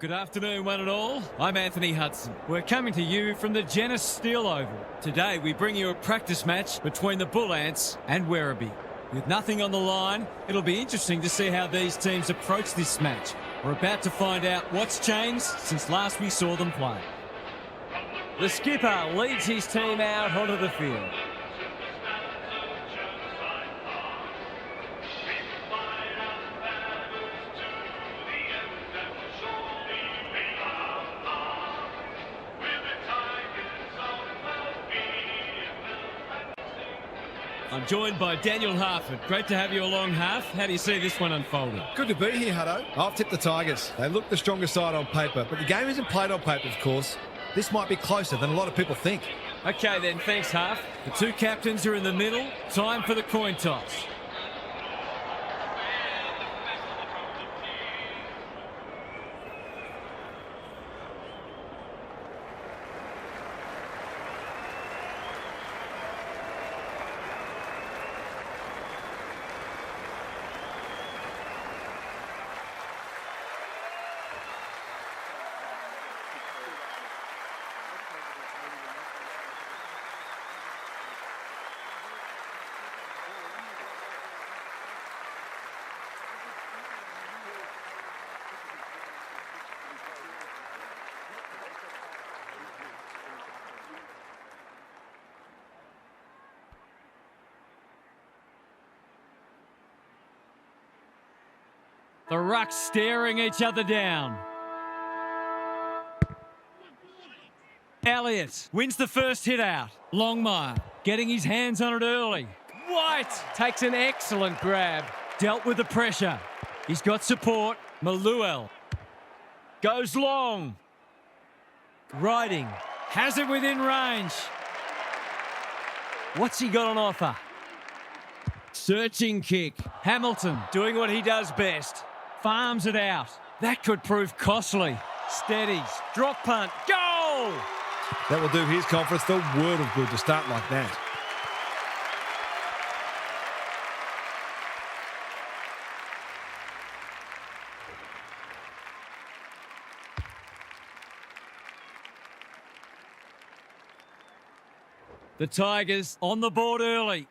Good afternoon, one and all. I'm Anthony Hudson. We're coming to you from the Genesis Steel Oval. Today, we bring you a practice match between the Bullants and Werribee. With nothing on the line, it'll be interesting to see how these teams approach this match. We're about to find out what's changed since last we saw them play. The skipper leads his team out onto the field. I'm joined by Daniel Harford. Great to have you along, Harf. How do you see this one unfolding? Good to be here, Hutto. I've tipped the Tigers. They look the stronger side on paper, but the game isn't played on paper, of course. This might be closer than a lot of people think. Okay then, thanks, Harf. The two captains are in the middle. Time for the coin toss. The rucks staring each other down. Elliott wins the first hit out. Longmire getting his hands on it early. White takes an excellent grab. Dealt with the pressure. He's got support. Maluel goes long. Riding has it within range. What's he got on offer? Searching kick. Hamilton doing what he does best. Farms it out. That could prove costly. Steadies. Drop punt. Goal! That will do his conference the world of good to start like that. The Tigers on the board early.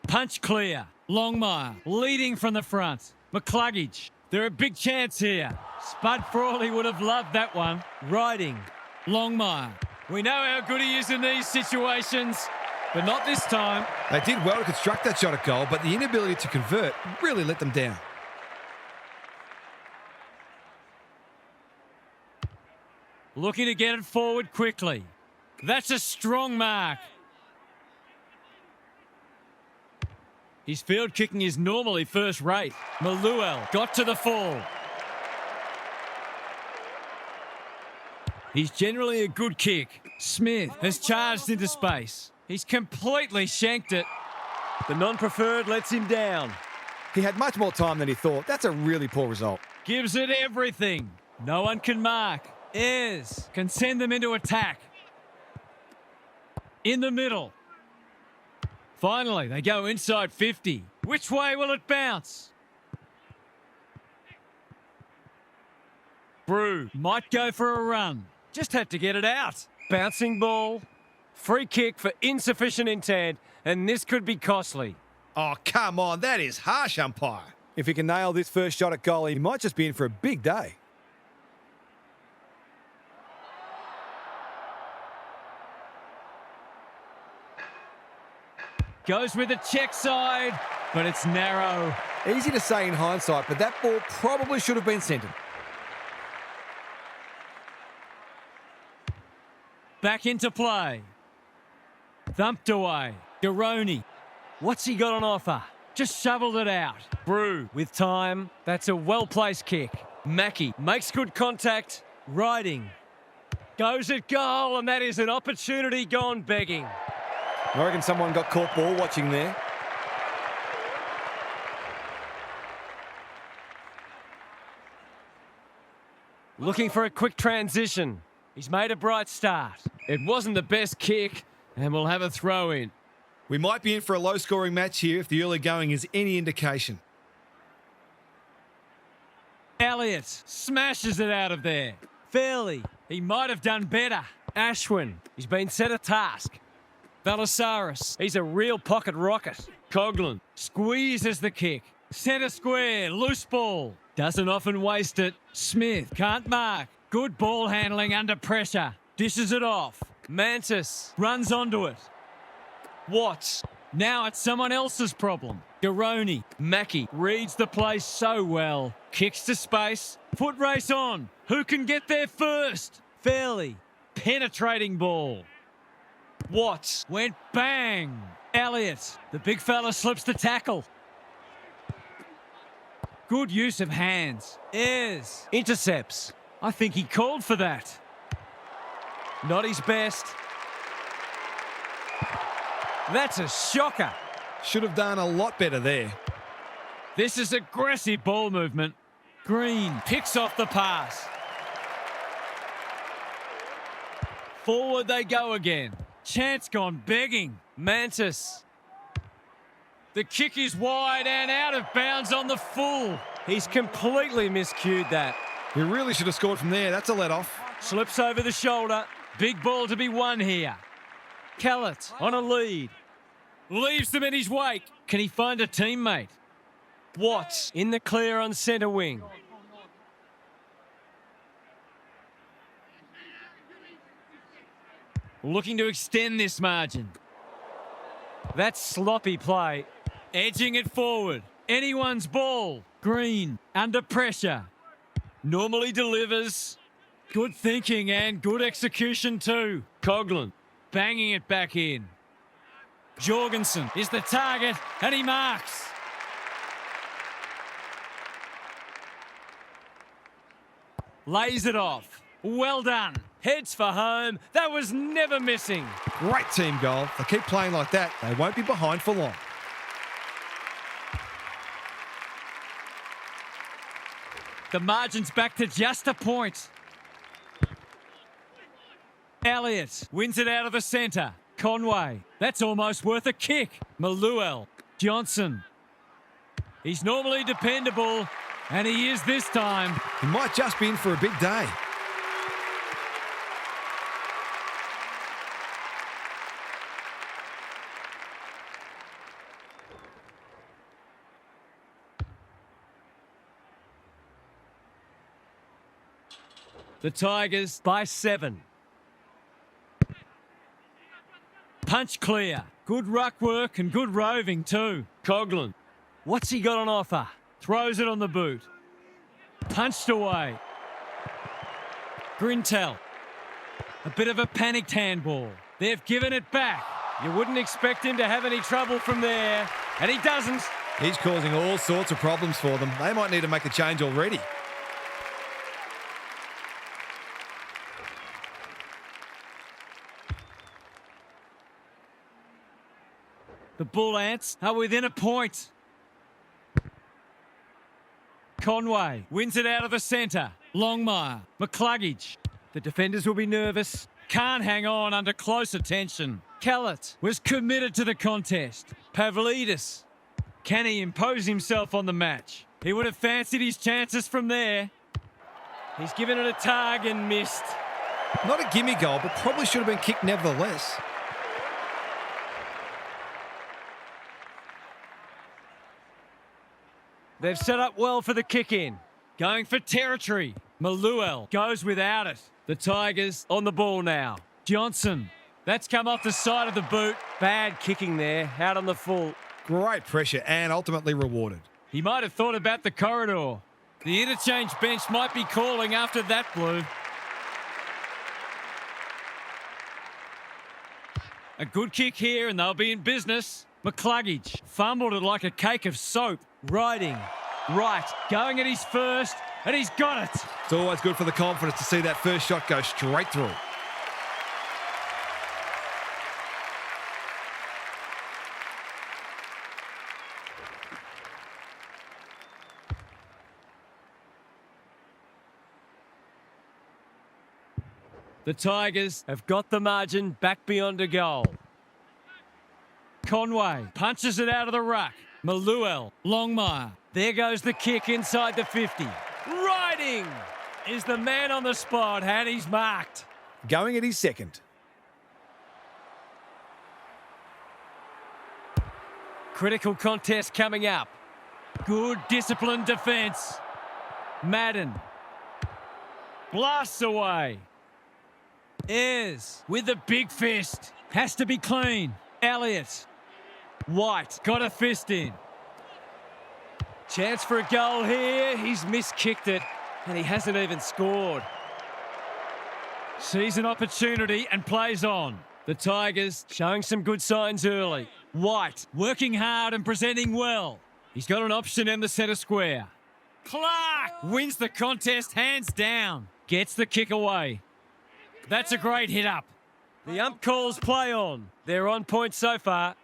Punch clear. Longmire leading from the front. McCluggage. They're a big chance here. Spud Frawley would have loved that one. Riding. Longmire. We know how good he is in these situations, but not this time. They did well to construct that shot at goal, but the inability to convert really let them down. Looking to get it forward quickly. That's a strong mark. His field kicking is normally first rate. Maluel got to the fall. He's generally a good kick. Smith has charged into space. He's completely shanked it. The non-preferred lets him down. He had much more time than he thought. That's a really poor result. Gives it everything. No one can mark. Ayres can send them into attack. In the middle. Finally, they go inside 50. Which way will it bounce? Brew might go for a run. Just had to get it out. Bouncing ball. Free kick for insufficient intent, and this could be costly. Oh, come on. That is harsh, umpire. If he can nail this first shot at goal, he might just be in for a big day. Goes with the check side, but it's narrow. Easy to say in hindsight, but that ball probably should have been centred. Back into play. Thumped away. Garoni. What's he got on offer? Just shoveled it out. Brew with time. That's a well-placed kick. Mackie makes good contact. Riding. Goes at goal, and that is an opportunity gone begging. I reckon someone got caught ball watching there. Looking for a quick transition. He's made a bright start. It wasn't the best kick, and we'll have a throw in. We might be in for a low-scoring match here if the early going is any indication. Elliott smashes it out of there. Fairley, he might have done better. Ashwin, he's been set a task. Valasaris, He's a real pocket rocket. Coughlin squeezes the kick. Centre square, loose ball. Doesn't often waste it. Smith can't mark. Good ball handling under pressure. Dishes it off. Mantis, Runs onto it. Watts, Now it's someone else's problem. Garoni, Mackie, reads the play so well. Kicks to space. Foot race on. Who can get there first? Fairley. Penetrating ball. Watts, Went bang. Elliott. The big fella slips the tackle. Good use of hands. Ayres. intercepts. I think he called for that. Not his best. That's a shocker. Should have done a lot better there. This is aggressive ball movement. Green picks off the pass. Forward they go again. Chance gone begging. Mantis, The kick is wide and out of bounds on the full. he's completely miscued that. He really should have scored from there. That's a let-off. Slips over the shoulder. Big ball to be won here. Callett on a lead. Leaves them in his wake. Can he find a teammate? Watts in the clear on centre wing. Looking to extend this margin. That's sloppy play. Edging it forward. Anyone's ball. Green under pressure. Normally delivers. Good thinking and good execution too. Coughlin banging it back in. Jorgensen is the target and he marks. Lays it off. Well done. Heads for home. That was never missing. Great team goal. If they keep playing like that, they won't be behind for long. The margin's back to just a point. Elliott wins it out of the centre. Conway, that's almost worth a kick. Maluel, Johnson. He's normally dependable, and he is this time. He might just be in for a big day. The Tigers By 7. punch clear. Good ruck work and good roving too. Coughlin, What's he got on offer? throws it on the boot. Punched away. Grintel. A bit of a panicked handball. They've given it back. You wouldn't expect him to have any trouble from there. And he doesn't. He's causing all sorts of problems for them. They might need to make a change already. The Bullants are within a point. Conway wins it out of the centre. Longmire, McCluggage. The defenders will be nervous. Can't hang on under close attention. Callett was committed to the contest. Pavlidis. Can he impose himself on the match? He would have fancied his chances from there. He's given it a tug and missed. Not a gimme goal, but probably should have been kicked nevertheless. They've set up well for the kick-in. Going for territory. Maluel goes without it. The Tigers on the ball now. Johnson. That's come off the side of the boot. Bad kicking there, out on the full. Great pressure and ultimately rewarded. He might have thought about the corridor. The interchange bench might be calling after that blue. A good kick here and they'll be in business. McCluggage fumbled it like a cake of soap. Riding. Right, going at his first, and he's got it. It's always good for the confidence to see that first shot go straight through. The Tigers Have got the margin back beyond a goal. Conway punches it out of the ruck. Maluel, Longmire. There goes the kick inside the 50. Right Sliding is the man on the spot, and he's marked. Going at his second. Critical contest coming up. Good disciplined defence. Madden. Blasts away. Ayres with the big fist. Has to be clean. Elliott. White got a fist in. Chance for a goal here. He's miskicked it, and he hasn't even scored. Sees an opportunity and plays on. The Tigers showing some good signs early. White working hard and presenting well. He's got an option in the centre square. Clark wins the contest hands down. Gets the kick away. That's a great hit up. The ump calls play on. They're on point so far.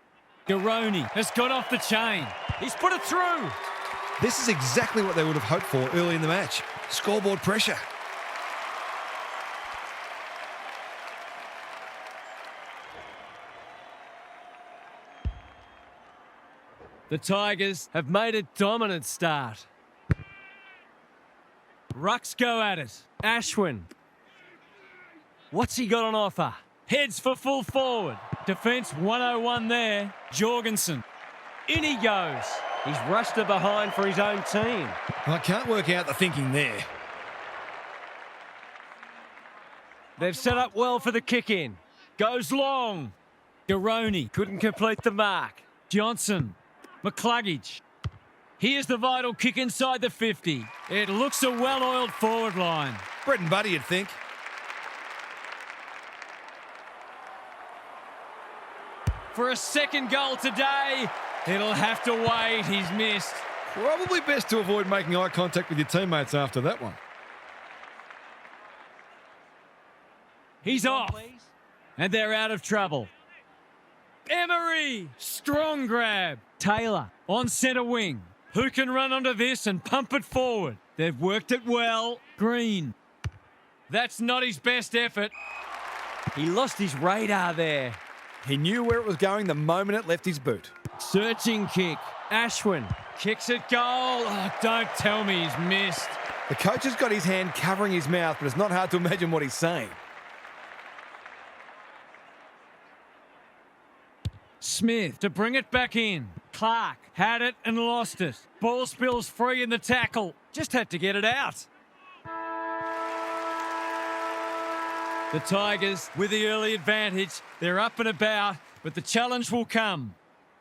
Garoni has got off the chain. He's put it through. This is exactly what they would have hoped for early in the match. Scoreboard pressure. The Tigers have made a dominant start. Rucks go at it. Ashwin. What's he got on offer? Heads for full forward. Defence 101 there. Jorgensen. In he goes. He's rushed to behind for his own team. I can't work out the thinking there. They've set up well for the kick-in. Goes long. Garoni couldn't complete the mark. Johnson. McCluggage. Here's the vital kick inside the 50. It looks a well-oiled forward line. Bread and butter, you'd think. For a second goal today, it'll have to wait. He's missed. Probably best to avoid making eye contact with your teammates after that one. He's off. And they're out of trouble. Emery! Strong grab. Taylor on centre wing. Who can run onto this and pump it forward? They've worked it well. Green. That's not his best effort. He lost his radar there. He knew where it was going the moment it left his boot. Searching kick. Ashwin kicks it goal. Oh, don't tell me he's missed. The coach has got his hand covering his mouth, but it's not hard to imagine what he's saying. Smith to bring it back in. Clark had it and lost it. Ball spills free in the tackle. Just had to get it out. The Tigers with the early advantage. They're up and about, but the challenge will come.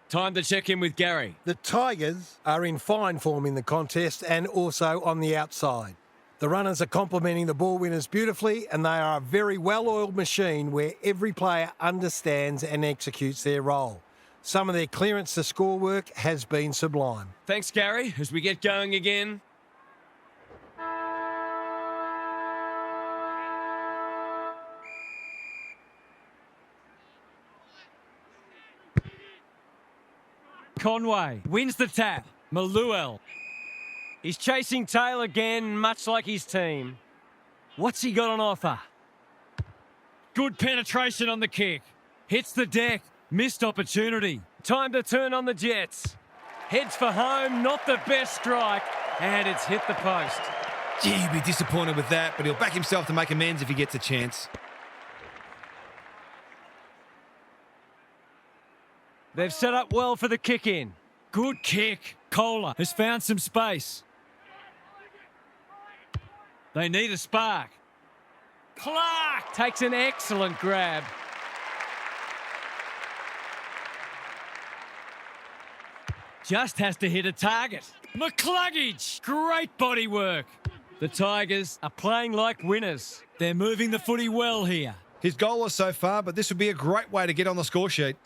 Time to check in with Gary. The Tigers are in fine form in the contest and also on the outside. The runners are complementing the ball winners beautifully, and they are a very well-oiled machine where every player understands and executes their role. Some of their clearance to score work has been sublime. Thanks, Gary. As we get going again. Conway wins the tap. Maluel. He's chasing Taylor again, much like his team. What's he got on offer? Good penetration on the kick. Hits the deck. Missed opportunity. Time to turn on the Jets. Heads for home, not the best strike, and it's hit the post. Gee, he'd be disappointed with that, but he'll back himself to make amends if he gets a chance. They've set up well for the kick-in. Good kick. Kohler has found some space. They need a spark. Clark takes an excellent grab. Just has to hit a target. McCluggage, great body work. The Tigers are playing like winners. They're moving the footy well here. His goalless so far, but this would be a great way to get on the score sheet.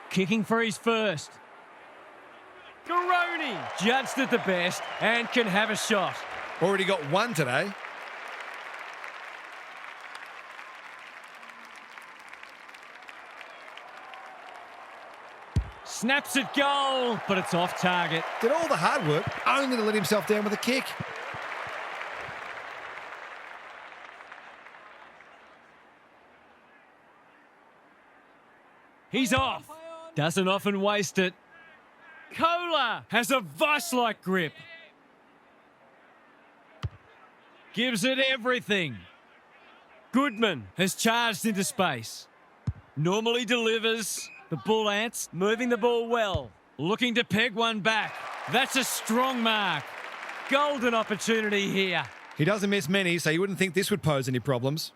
Kicking for his first. Garoni judged at the best and can have a shot. Already got one today. Snaps it goal, but it's off target. Did all the hard work, only to let himself down with a kick. He's off. Doesn't often waste it. Kohler has a vice-like grip. Gives it everything. Goodman has charged into space. Normally delivers. The Bullants moving the ball well. Looking to peg one back. That's a strong mark. Golden opportunity here. He doesn't miss many, so you wouldn't think this would pose any problems.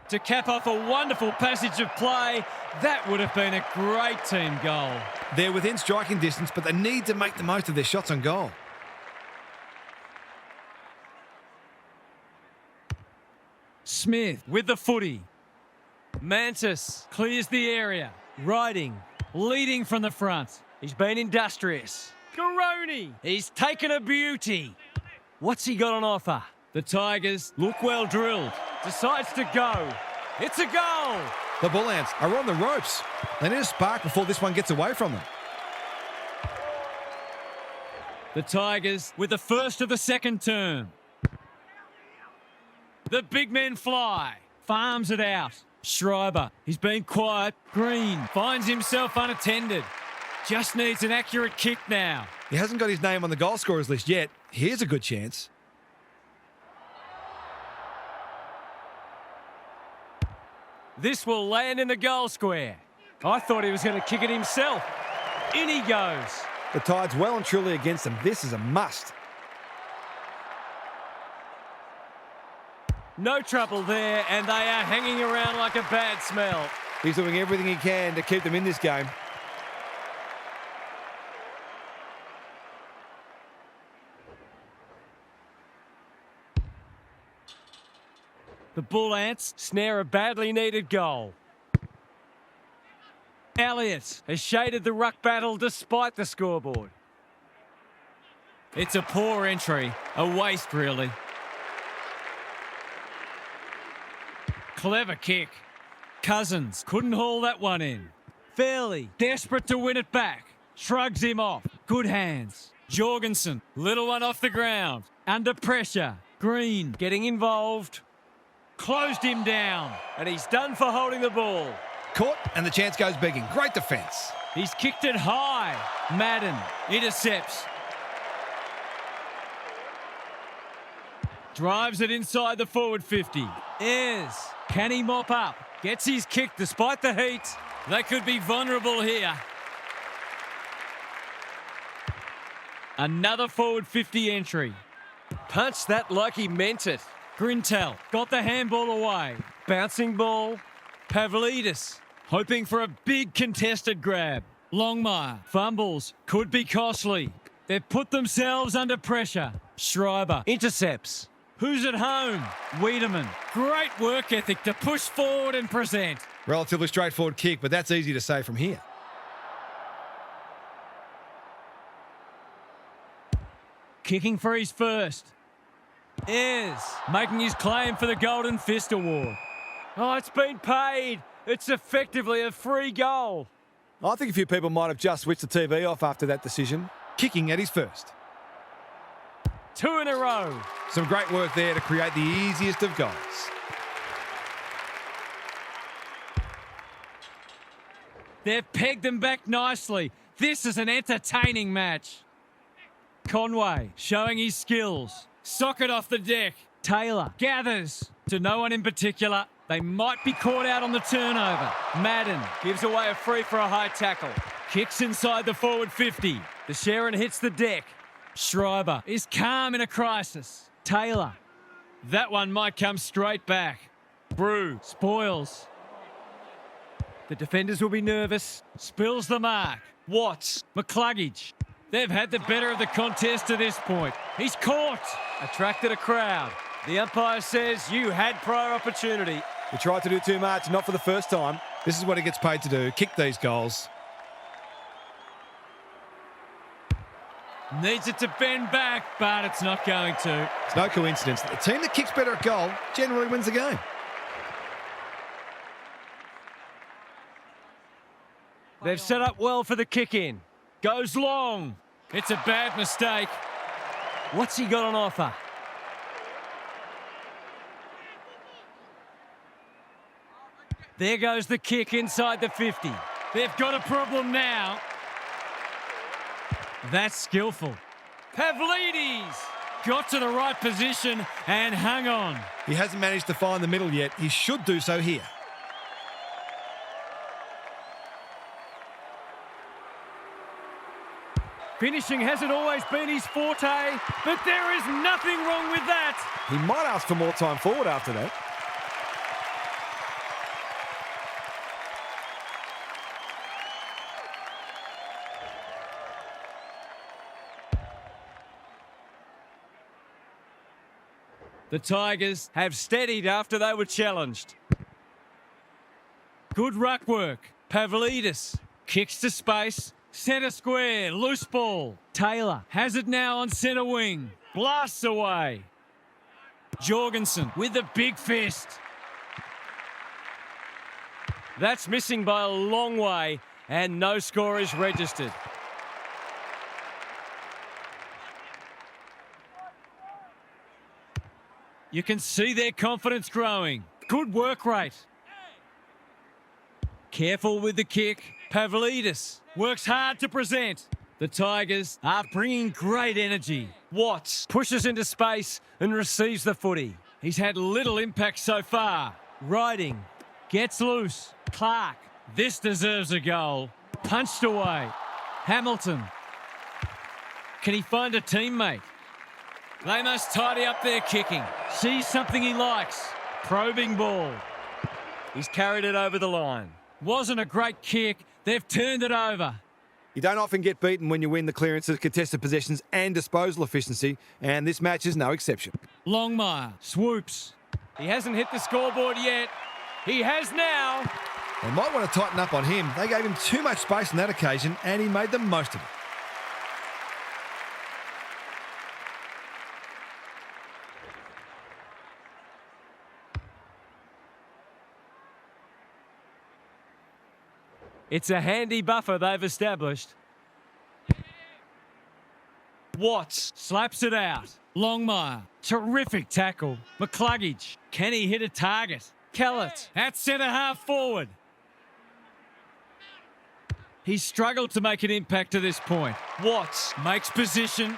To cap off a wonderful passage of play, that would have been a great team goal. They're within striking distance, but they need to make the most of their shots on goal. Smith with the footy. Mantis clears the area. Riding, leading from the front. He's been industrious. Garoni, he's taken a beauty. What's he got on offer? The Tigers look well drilled. Decides to go. It's a goal. The Bullants are on the ropes. They need a spark before this one gets away from them. The Tigers with the first of the second term. The big men fly. Farms it out. Schreiber, he's been quiet. Green finds himself unattended. Just needs an accurate kick now. He hasn't got his name on the goal scorers list yet. Here's a good chance. This will land in the goal square. I thought he was going to kick it himself. In he goes. The Tide's well and truly against them. This is a must. No trouble there, and they are hanging around like a bad smell. He's doing everything he can to keep them in this game. The Bullants snare a badly needed goal. Elliott has shaded the ruck battle despite the scoreboard. It's a poor entry, a waste really. Clever kick. Cousins couldn't haul that one in. Fairley, desperate to win it back. Shrugs him off. Good hands. Jorgensen, little one off the ground. Under pressure. Green getting involved. Closed him down. And he's done for holding the ball. Caught, and the chance goes begging. Great defence. He's kicked it high. Madden intercepts. Drives it inside the forward 50. Ayres, can he mop up? Gets his kick despite the heat. They could be vulnerable here. Another forward 50 entry. Punched that like he meant it. Grintel got the handball away. Bouncing ball. Pavlidis hoping for a big contested grab. Longmire fumbles. Could be costly. They've put themselves under pressure. Schreiber intercepts. Who's at home? Wiedemann. Great work ethic to push forward and present. Relatively straightforward kick, but that's easy to say from here. Kicking for his first. Ayres making his claim for the Golden Fist Award. Oh, it's been paid. It's effectively a free goal. I think a few people might have just switched the TV off after that decision. Kicking at his first. 2 in a row. Some great work there to create the easiest of goals. They've pegged them back nicely. This is an entertaining match. Conway showing his skills. Socket off the deck. Taylor gathers to no one in particular. They might be caught out on the turnover. Madden gives away a free for a high tackle. Kicks inside the forward 50. The Sharon hits the deck. Schreiber is calm in a crisis. Taylor. That one might come straight back. Brew spoils. The defenders will be nervous. Spills the mark. Watts. McCluggage. They've had the better of the contest to this point. He's caught. Attracted a crowd. The umpire says you had prior opportunity. He tried to do too much, not for the first time. This is what he gets paid to do, kick these goals. Needs it to bend back, but it's not going to. It's no coincidence that the team that kicks better at goal generally wins the game. They've set up well for the kick-in. Goes long. It's a bad mistake. What's he got on offer? There goes the kick inside the 50. They've got a problem now. That's skillful. Pavlidis got to the right position and hung on. He hasn't managed to find the middle yet. He should do so here. Finishing hasn't always been his forte, but there is nothing wrong with that. He might ask for more time forward after that. The Tigers have steadied after they were challenged. Good ruck work. Pavlidis kicks to space. Centre square, loose ball. Taylor has it now on centre wing. Blasts away. Jorgensen with the big fist. That's missing by a long way and no score is registered. You can see their confidence growing. Good work rate. Careful with the kick. Pavlidis works hard to present. The Tigers are bringing great energy. Watts pushes into space and receives the footy. He's had little impact so far. Riding. Gets loose. Clark. This deserves a goal. Punched away. Hamilton. Can he find a teammate? They must tidy up their kicking. Sees something he likes. Probing ball. He's carried it over the line. Wasn't a great kick. They've turned it over. You don't often get beaten when you win the clearances, contested possessions and disposal efficiency, and this match is no exception. Longmire swoops. He hasn't hit the scoreboard yet. He has now. They might want to tighten up on him. They gave him too much space on that occasion, and he made the most of it. It's a handy buffer they've established. Watts slaps it out. Longmire, terrific tackle. McCluggage, can he hit a target? Kellett at centre half forward. He's struggled to make an impact to this point. Watts makes position,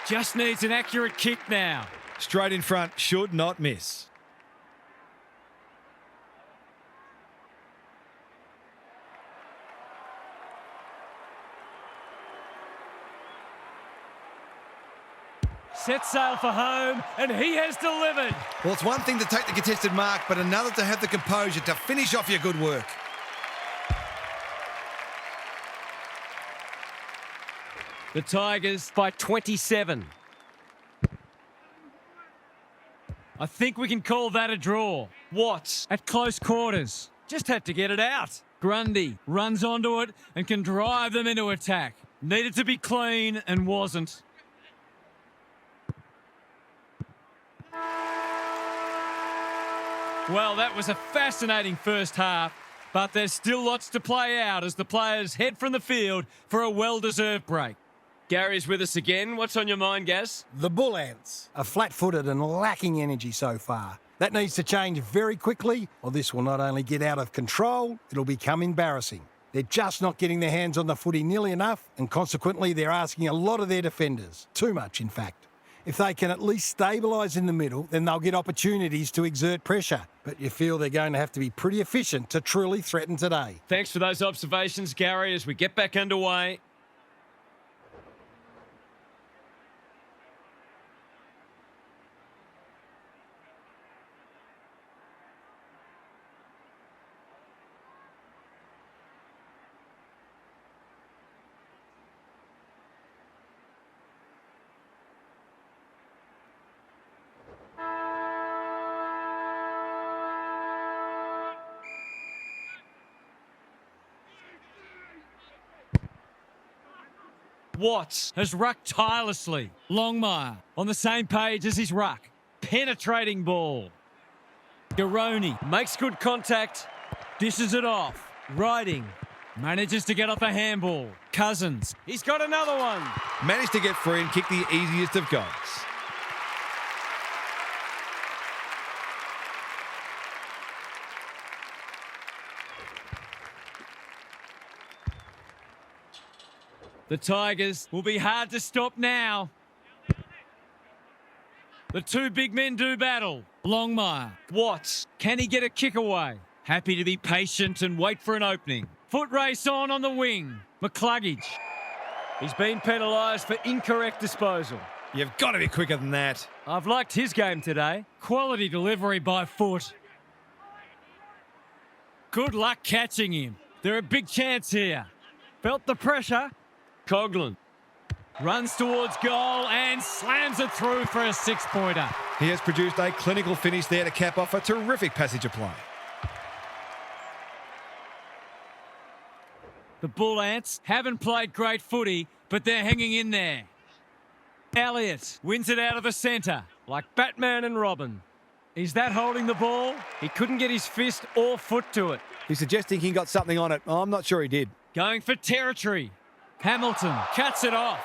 just needs an accurate kick now. Straight in front, should not miss. Set sail for home, and he has delivered. Well, it's one thing to take the contested mark, but another to have the composure to finish off your good work. The Tigers by 27. I think we can call that a draw. Watts at close quarters. Just had to get it out. Grundy runs onto it and can drive them into attack. Needed to be clean and wasn't. Well, that was a fascinating first half, but there's still lots to play out as the players head from the field for a well-deserved break. Gary's with us again. What's on your mind, Gaz? The Bullants are flat-footed and lacking energy so far. That needs to change very quickly, or this will not only get out of control, it'll become embarrassing. They're just not getting their hands on the footy nearly enough, and consequently they're asking a lot of their defenders. Too much, in fact. If they can at least stabilise in the middle, then they'll get opportunities to exert pressure. But you feel they're going to have to be pretty efficient to truly threaten today. Thanks for those observations, Gary, as we get back underway. Watts has rucked tirelessly. Longmire on the same page as his ruck. Penetrating ball. Garoni makes good contact. Dishes it off. Riding. Manages to get off a handball. Cousins. He's got another one. Managed to get free and kick the easiest of goals. The Tigers will be hard to stop now. The two big men do battle. Longmire. Watts. Can he get a kick away? Happy to be patient and wait for an opening. Foot race on the wing. McCluggage. He's been penalised for incorrect disposal. You've got to be quicker than that. I've liked his game today. Quality delivery by foot. Good luck catching him. They're a big chance here. Felt the pressure. Coughlin. Runs towards goal and slams it through for a 6-pointer. He has produced a clinical finish there to cap off a terrific passage of play. The Bullants haven't played great footy, but they're hanging in there. Elliott wins it out of the centre, like Batman and Robin. Is that holding the ball? He couldn't get his fist or foot to it. He's suggesting he got something on it. I'm not sure he did. Going for territory. Hamilton cuts it off.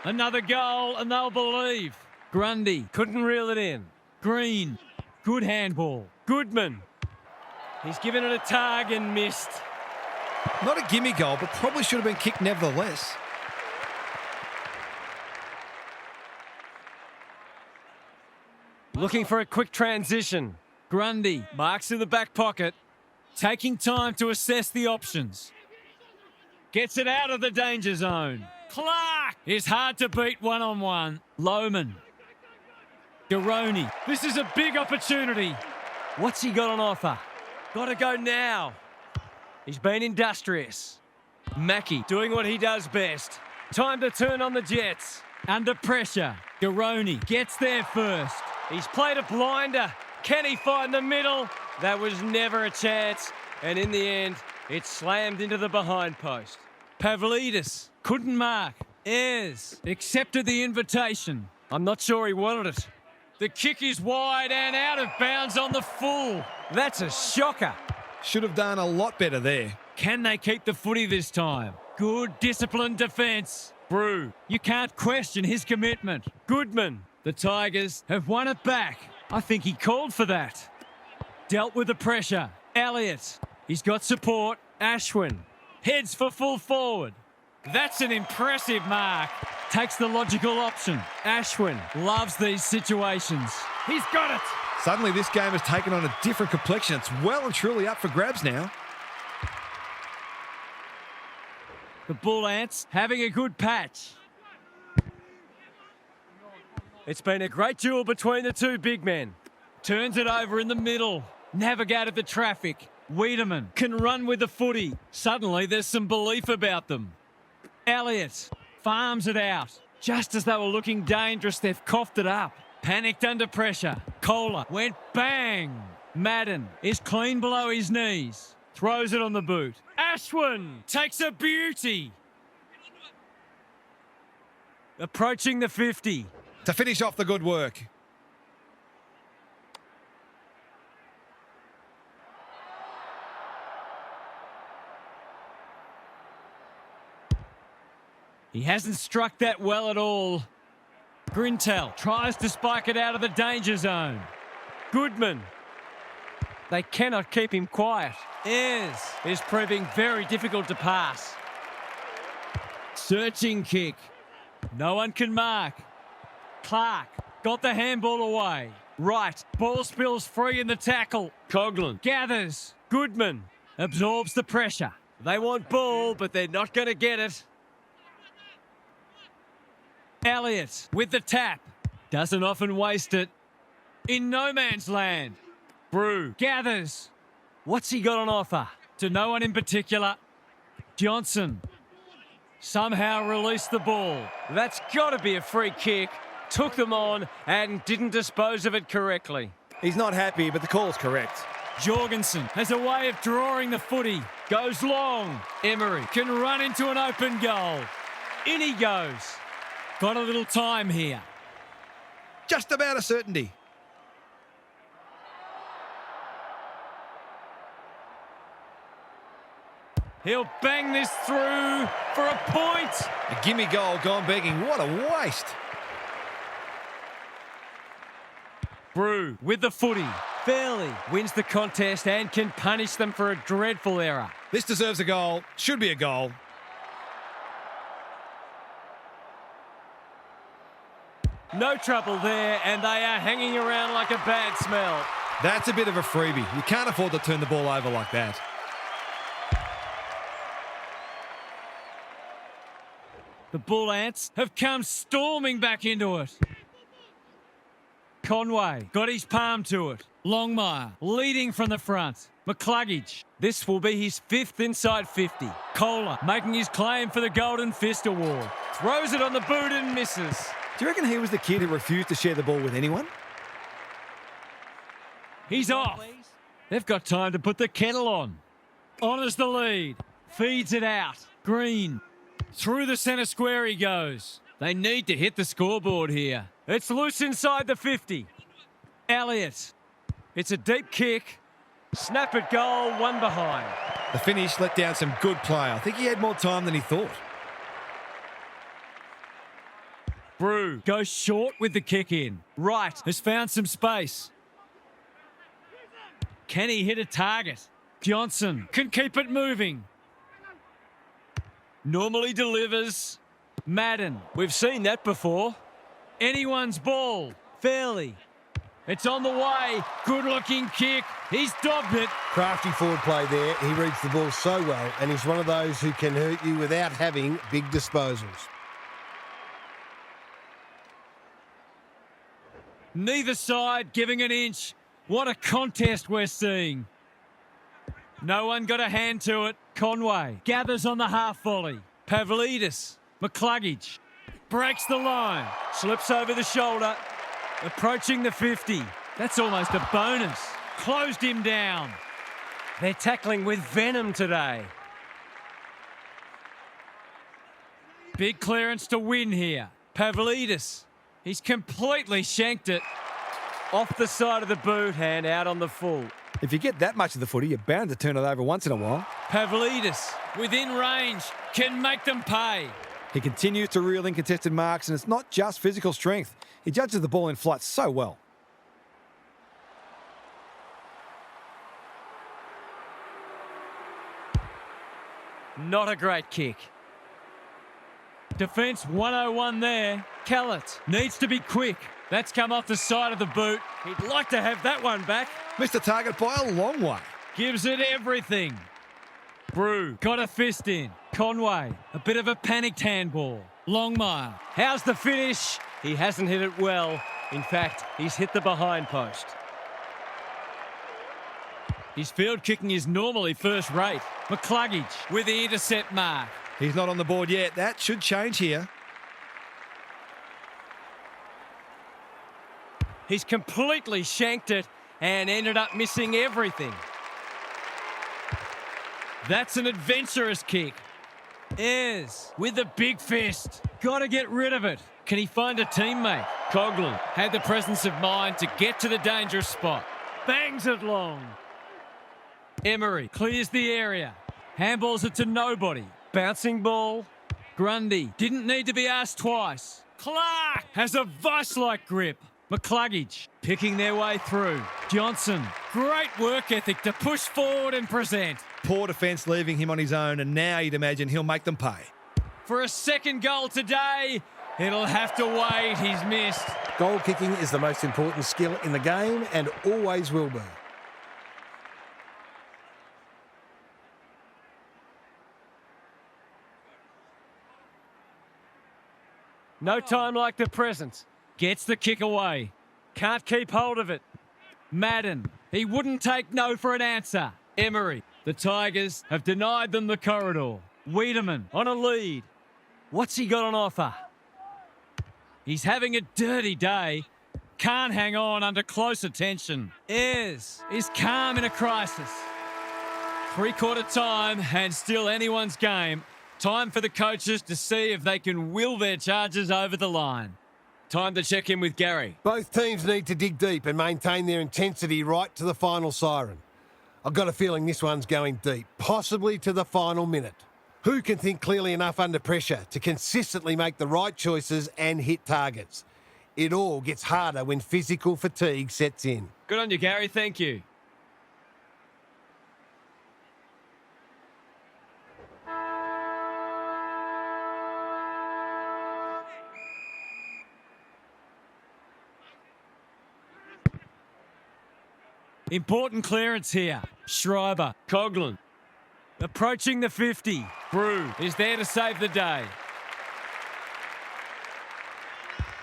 Another goal and they'll believe. Grundy couldn't reel it in. Green. Good handball. Goodman. He's given it a tug and missed. Not a gimme goal, but probably should have been kicked nevertheless. Looking for a quick transition. Grundy marks in the back pocket. Taking time to assess the options. Gets it out of the danger zone. Clark is hard to beat one-on-one. Lohman. Garoni. This is a big opportunity. What's he got on offer? Got to go now. He's been industrious. Mackie doing what he does best. Time to turn on the Jets. Under pressure. Garoni gets there first. He's played a blinder. Can he find the middle? That was never a chance. And in the end, it slammed into the behind post. Pavlidis couldn't mark. Ayres accepted the invitation. I'm not sure he wanted it. The kick is wide and out of bounds on the full. That's a shocker. Should have done a lot better there. Can they keep the footy this time? Good disciplined defence. Brew. You can't question his commitment. Goodman. The Tigers have won it back. I think he called for that. Dealt with the pressure. Elliott. He's got support. Ashwin. Heads for full forward. That's an impressive mark. Takes the logical option. Ashwin loves these situations. He's got it. Suddenly this game has taken on a different complexion. It's well and truly up for grabs now. The Bullants having a good patch. It's been a great duel between the two big men. Turns it over in the middle. Navigated the traffic. Wiedemann can run with the footy. Suddenly there's some belief about them. Elliott farms it out. Just as they were looking dangerous, they've coughed it up. Panicked under pressure. Kohler went bang. Madden is clean below his knees. Throws it on the boot. Ashwin takes a beauty. Approaching the 50. To finish off the good work. He hasn't struck that well at all. Grintel tries to spike it out of the danger zone. Goodman. They cannot keep him quiet. Ayres is proving very difficult to pass. Searching kick. No one can mark. Clark got the handball away. Right. Ball spills free in the tackle. Coughlin gathers. Goodman absorbs the pressure. They want ball, but they're not going to get it. Elliott with the tap. Doesn't often waste it. In no man's land. Brew gathers. What's he got on offer? To no one in particular. Johnson somehow released the ball. That's got to be a free kick. Took them on and didn't dispose of it correctly. He's not happy, but the call's correct. Jorgensen has a way of drawing the footy. Goes long. Emery can run into an open goal. In he goes. Got a little time here. Just about a certainty. He'll bang this through for a point. A gimme goal gone begging. What a waste. Brew with the footy. Fairly wins the contest and can punish them for a dreadful error. This deserves a goal. Should be a goal. No trouble there, and they are hanging around like a bad smell. That's a bit of a freebie. You can't afford to turn the ball over like that. The Bullants have come storming back into it. Conway got his palm to it. Longmire leading from the front. McCluggage. This will be his 5th inside 50. Kohler making his claim for the Golden Fist Award. Throws it on the boot and misses. Do you reckon he was the kid who refused to share the ball with anyone? He's off. They've got time to put the kettle on. Honours the lead. Feeds it out. Green. Through the centre square he goes. They need to hit the scoreboard here. It's loose inside the 50. Elliott. It's a deep kick. Snap at goal, one behind. The finish let down some good play. I think he had more time than he thought. Brew goes short with the kick in. Wright has found some space. Can he hit a target? Johnson can keep it moving. Normally delivers. Madden. We've seen that before. Anyone's ball. Fairly. It's on the way. Good-looking kick. He's dobbed it. Crafty forward play there. He reads the ball so well, and he's one of those who can hurt you without having big disposals. Neither side giving an inch. What a contest we're seeing. No one got a hand to it. Conway gathers on the half volley. Pavlidis. McCluggage. Breaks the line. Slips over the shoulder. Approaching the 50. That's almost a bonus. Closed him down. They're tackling with venom today. Big clearance to win here. Pavlidis. He's completely shanked it. Off the side of the boot and out on the full. If you get that much of the footy, you're bound to turn it over once in a while. Pavlidis, within range, can make them pay. He continues to reel in contested marks, and it's not just physical strength. He judges the ball in flight so well. Not a great kick. Defence 101 there. Kellett needs to be quick. That's come off the side of the boot. He'd like to have that one back. Missed the target by a long way. Gives it everything. Brew got a fist in. Conway, a bit of a panicked handball. Longmire, how's the finish? He hasn't hit it well. In fact, he's hit the behind post. His field kicking is normally first rate. McCluggage with the intercept mark. He's not on the board yet. That should change here. He's completely shanked it and ended up missing everything. That's an adventurous kick. Ayres with the big fist. Got to get rid of it. Can he find a teammate? Cogley had the presence of mind to get to the dangerous spot. Bangs it long. Emery clears the area. Handballs it to nobody. Bouncing ball. Grundy didn't need to be asked twice. Clark has a vice-like grip. McCluggage picking their way through. Johnson, great work ethic to push forward and present. Poor defence leaving him on his own, and now you'd imagine he'll make them pay. For a second goal today, it'll have to wait. He's missed. Goal kicking is the most important skill in the game and always will be. No time like the present. Gets the kick away. Can't keep hold of it. Madden. He wouldn't take no for an answer. Emery. The Tigers have denied them the corridor. Wiedemann on a lead. What's he got on offer? He's having a dirty day. Can't hang on under close attention. Ayres is calm in a crisis. Three-quarter time and still anyone's game. Time for the coaches to see if they can will their charges over the line. Time to check in with Gary. Both teams need to dig deep and maintain their intensity right to the final siren. I've got a feeling this one's going deep, possibly to the final minute. Who can think clearly enough under pressure to consistently make the right choices and hit targets? It all gets harder when physical fatigue sets in. Good on you, Gary. Thank you. Important clearance here. Schreiber. Coughlin. Approaching the 50. Brew is there to save the day.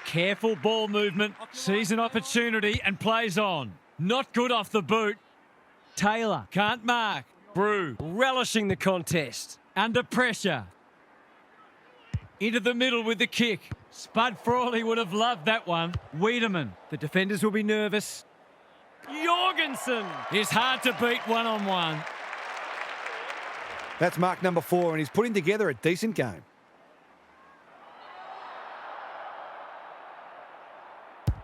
Careful ball movement. Sees an opportunity and plays on. Not good off the boot. Taylor can't mark. Brew relishing the contest. Under pressure. Into the middle with the kick. Spud Frawley would have loved that one. Wiedemann. The defenders will be nervous. Jorgensen is hard to beat one-on-one. That's mark number 4, and he's putting together a decent game.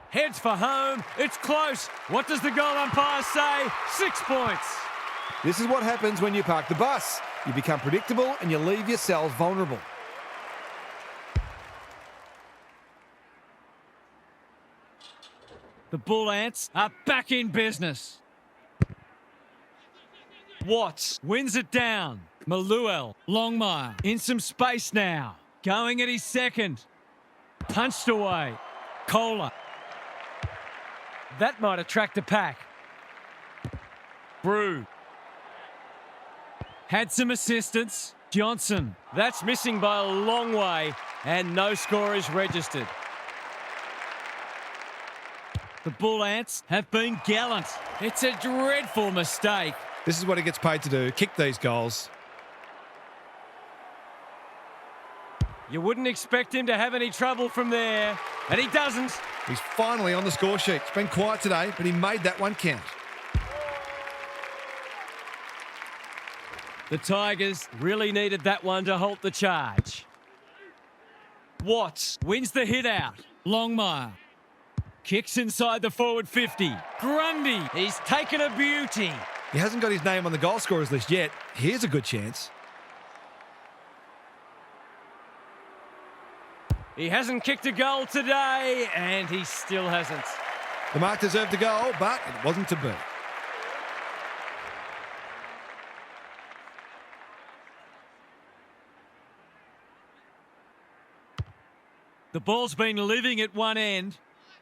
Heads for home. It's close. What does the goal umpire say? 6 points. This is what happens when you park the bus. You become predictable and you leave yourselves vulnerable. The Bullants are back in business. Watts wins it down. Maluel, Longmire in some space now. Going at his second. Punched away. Kohler. That might attract a pack. Brew. Had some assistance. Johnson. That's missing by a long way, and no score is registered. The Bullants have been gallant. It's a dreadful mistake. This is what he gets paid to do, kick these goals. You wouldn't expect him to have any trouble from there, and he doesn't. He's finally on the score sheet. It's been quiet today, but he made that one count. The Tigers really needed that one to halt the charge. Watts wins the hit out. Longmire. Kicks inside the forward 50. Grundy, he's taken a beauty. He hasn't got his name on the goal scorers list yet. Here's a good chance. He hasn't kicked a goal today, and he still hasn't. The mark deserved a goal, but it wasn't to be. The ball's been living at one end.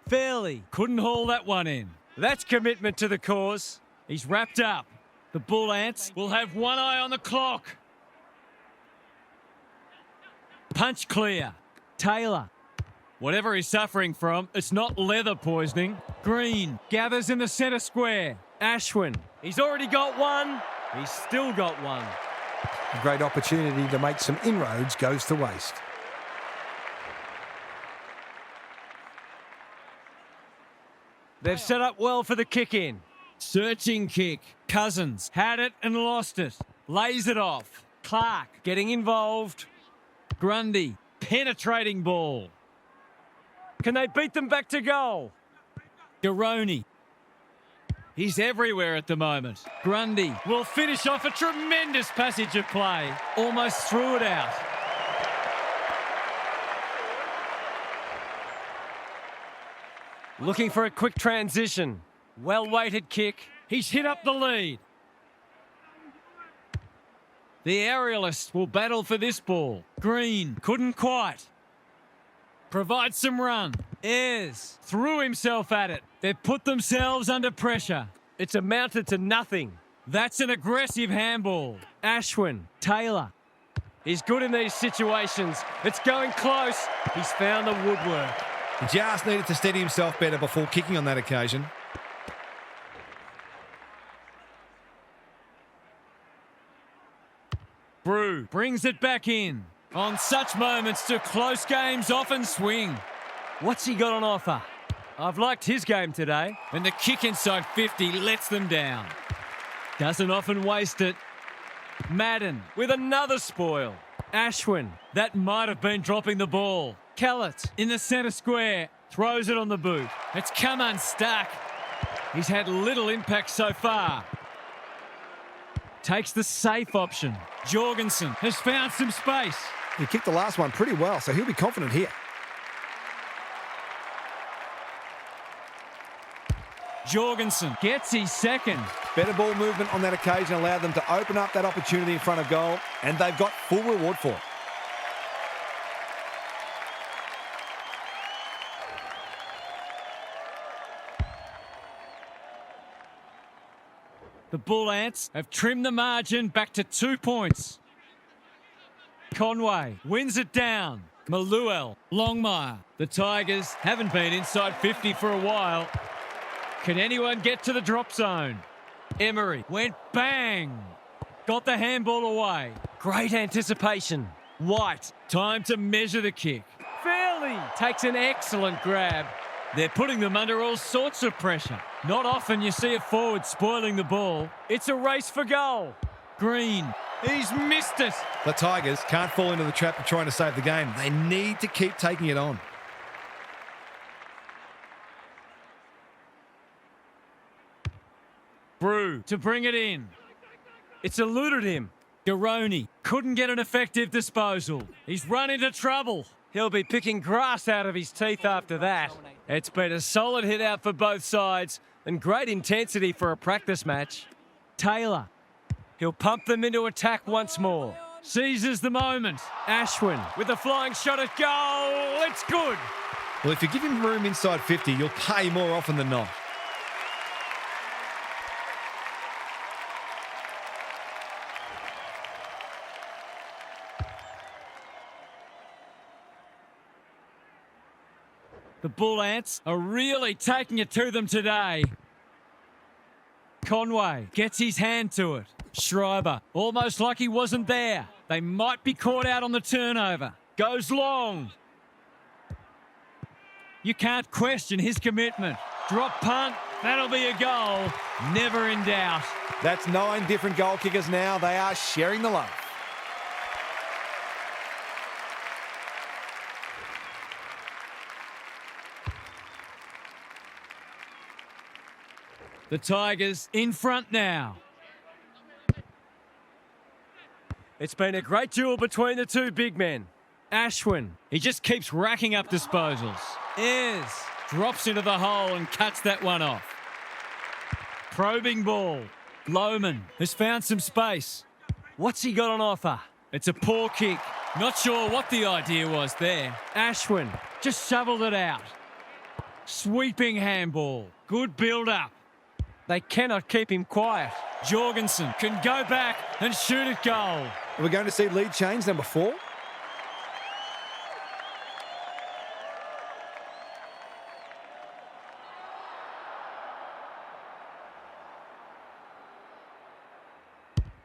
Fairley couldn't haul that one in. That's commitment to the cause. He's wrapped up. The Bullants will have one eye on the clock. Punch clear. Taylor. Whatever he's suffering from, it's not leather poisoning. Green gathers in the centre square. Ashwin. He's already got one. He's still got one. A great opportunity to make some inroads goes to waste. They've set up well for the kick-in. Searching kick. Cousins had it and lost it. Lays it off. Clark getting involved. Grundy. Penetrating ball. Can they beat them back to goal? Garoni. He's everywhere at the moment. Grundy will finish off a tremendous passage of play. Almost threw it out. Looking for a quick transition. Well-weighted kick. He's hit up the lead. The aerialists will battle for this ball. Green couldn't quite. Provides some run. Ayres threw himself at it. They've put themselves under pressure. It's amounted to nothing. That's an aggressive handball. Ashwin, Taylor. He's good in these situations. It's going close. He's found the woodwork. He just needed to steady himself better before kicking on that occasion. Brew brings it back in. On such moments, do close games often swing. What's he got on offer? I've liked his game today. And the kick inside 50 lets them down. Doesn't often waste it. Madden with another spoil. Ashwin, that might have been dropping the ball. Kellett in the centre square, throws it on the boot. It's come unstuck. He's had little impact so far. Takes the safe option. Jorgensen has found some space. He kicked the last one pretty well, so he'll be confident here. Jorgensen gets his second. Better ball movement on that occasion allowed them to open up that opportunity in front of goal, and they've got full reward for it. The Bullants have trimmed the margin back to 2 points. Conway wins it down. Maluel, Longmire. The Tigers haven't been inside 50 for a while. Can anyone get to the drop zone? Emery went bang. Got the handball away. Great anticipation. White, time to measure the kick. Fairley takes an excellent grab. They're putting them under all sorts of pressure. Not often you see a forward spoiling the ball. It's a race for goal. Green, he's missed it. The Tigers can't fall into the trap of trying to save the game. They need to keep taking it on. Brew to bring it in. It's eluded him. Garoni couldn't get an effective disposal. He's run into trouble. He'll be picking grass out of his teeth after that. It's been a solid hit out for both sides and great intensity for a practice match. Taylor. He'll pump them into attack once more. Seizes the moment. Ashwin with a flying shot at goal. It's good. Well, if you give him room inside 50, you'll pay more often than not. The Bullants are really taking it to them today. Conway gets his hand to it. Schreiber, almost like he wasn't there. They might be caught out on the turnover. Goes long. You can't question his commitment. Drop punt, that'll be a goal. Never in doubt. That's 9 different goal kickers now. They are sharing the love. The Tigers in front now. It's been a great duel between the two big men. Ashwin, he just keeps racking up disposals. Ayres drops into the hole and cuts that one off. Probing ball. Lohman has found some space. What's he got on offer? It's a poor kick. Not sure what the idea was there. Ashwin just shoveled it out. Sweeping handball. Good build-up. They cannot keep him quiet. Jorgensen can go back and shoot at goal. Are we going to see lead change number 4?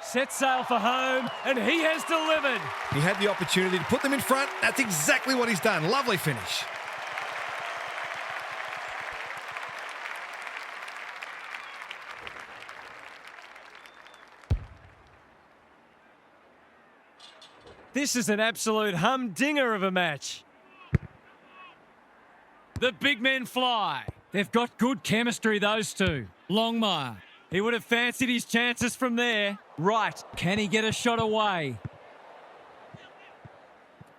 Set sail for home, and he has delivered. He had the opportunity to put them in front. That's exactly what he's done. Lovely finish. This is an absolute humdinger of a match. The big men fly. They've got good chemistry, those two. Longmire. He would have fancied his chances from there. Right. Can he get a shot away?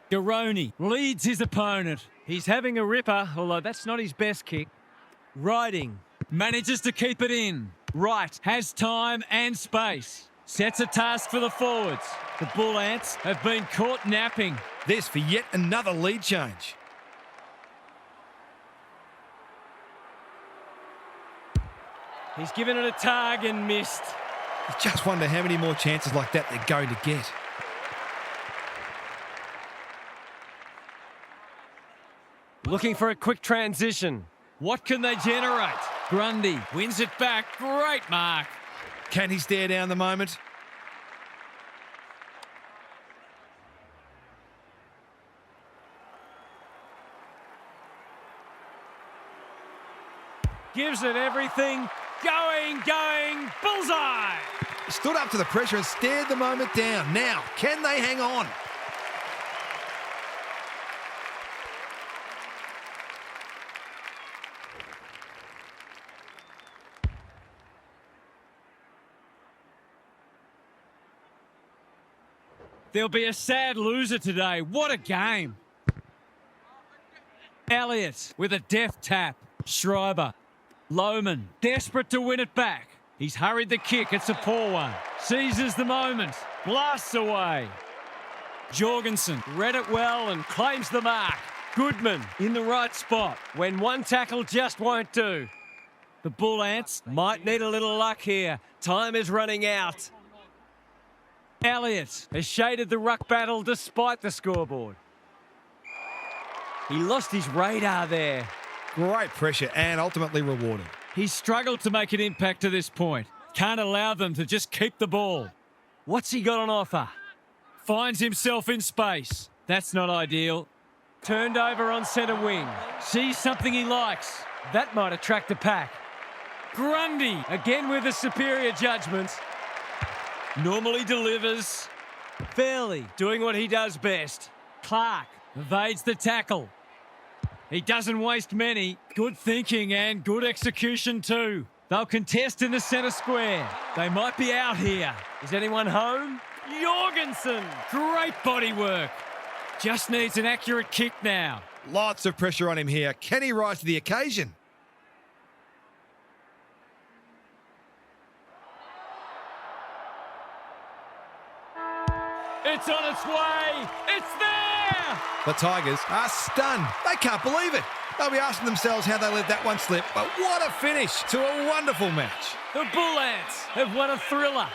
Garoni leads his opponent. He's having a ripper, although that's not his best kick. Riding. Manages to keep it in. Right. Has time and space. Sets a task for the forwards. The Bullants have been caught napping. This for yet another lead change. He's given it a tug and missed. You just wonder how many more chances like that they're going to get. Looking for a quick transition. What can they generate? Grundy wins it back. Great mark. Can he stare down the moment? Gives it everything. Going, bullseye! He stood up to the pressure and stared the moment down. Now, can they hang on? There'll be a sad loser today. What a game. Elliott with a deft tap. Schreiber. Lohman, desperate to win it back. He's hurried the kick. It's a poor one. Seizes the moment. Blasts away. Jorgensen read it well and claims the mark. Goodman in the right spot when one tackle just won't do. The Bullants might need a little luck here. Time is running out. Elliott has shaded the ruck battle despite the scoreboard. He lost his radar there. Great pressure and ultimately rewarded. He's struggled to make an impact to this point. Can't allow them to just keep the ball. What's he got on offer? Finds himself in space. That's not ideal. Turned over on centre wing. Sees something he likes. That might attract the pack. Grundy, again with a superior judgment. Normally delivers. Fairly doing what he does best. Clark evades the tackle. He doesn't waste many. Good thinking and good execution too. They'll contest in the centre square. They might be out here. Is anyone home? Jorgensen! Great body work. Just needs an accurate kick now. Lots of pressure on him here. Can he rise to the occasion? It's on its way. It's there. The Tigers are stunned. They can't believe it. They'll be asking themselves how they let that one slip. But what a finish to a wonderful match. The Bullants have won a thriller.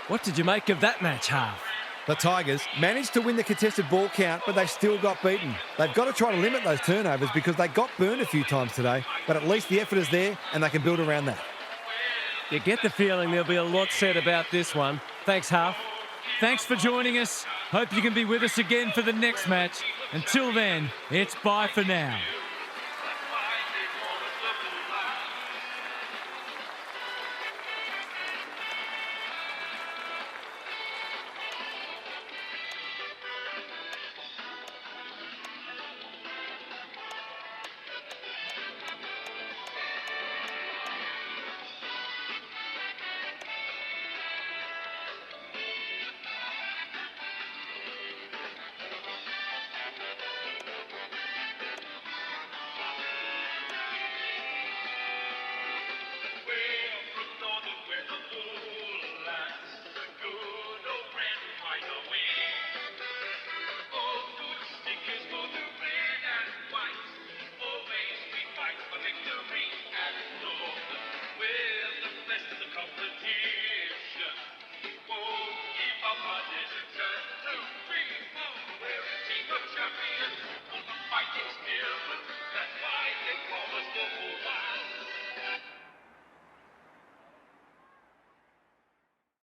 What did you make of that match, Half? The Tigers managed to win the contested ball count, but they still got beaten. They've got to try to limit those turnovers because they got burned a few times today, but at least the effort is there and they can build around that. You get the feeling there'll be a lot said about this one. Thanks, Half. Thanks for joining us. Hope you can be with us again for the next match. Until then, it's bye for now.